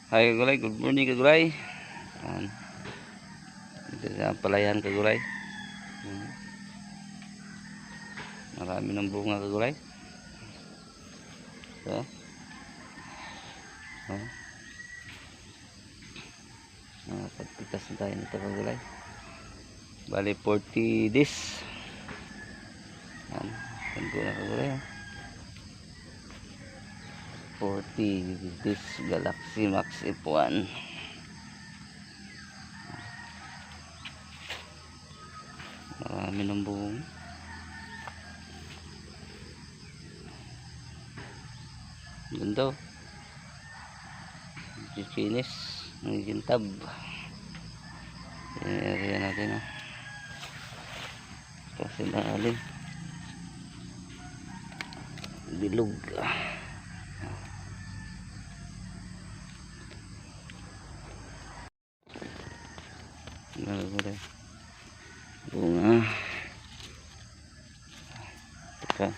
Hi kagulay, good morning kagulay. Dito sa palayan kagulay. Marami ng bunga kagulay. So, pagpitas na tayo nito kagulay. Bali 40 days. Ganda na kagulay. 40 days Galaxy Max F1. Marami ng bunga. Ganda. Finish ng gintab. Yan area natin. Kasi naalin. Bilog. Bunga. Teka.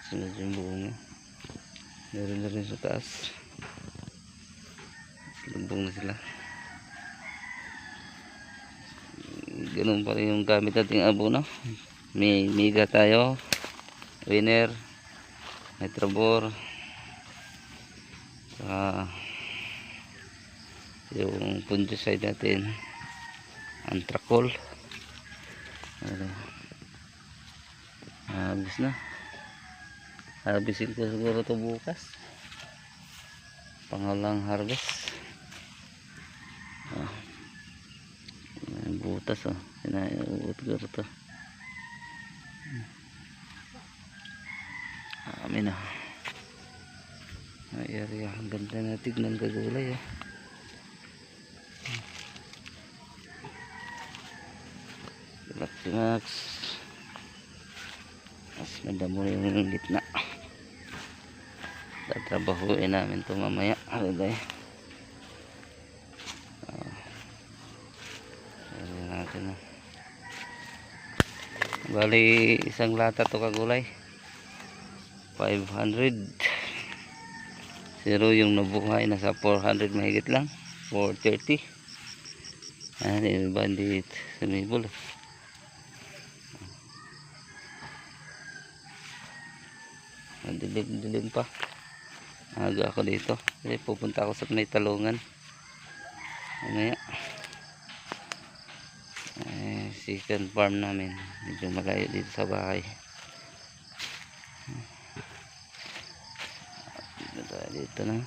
Sunod yung bunga. Meron na rin sa taas. Lumbong na sila. Ganun pa rin yung gamit nating abono. May miga tayo. Winner. Nitrobor. Yung fungicide natin Antracol. Habis na. Harvestin ko siguro to bukas. Pangalang harvest. Butas sinaiuot ko ito. Amin na. Ay area ang ganda na tignan kagulay. Galaxy Max. Mas madamo yung gitna. Tatrabahuin namin ito mamaya. Alay. Natin. Bali isang lata to kagulay. 500. Zero yung nabuhay. Nasa 400 mahigit lang. 430. Ayan, bandit sumibol. Dilim pa. Aga ako dito. Kasi pupunta ako sa may talungan. Mamaya. Second farm namin. Medyo malayo dito sa bahay. Dito na.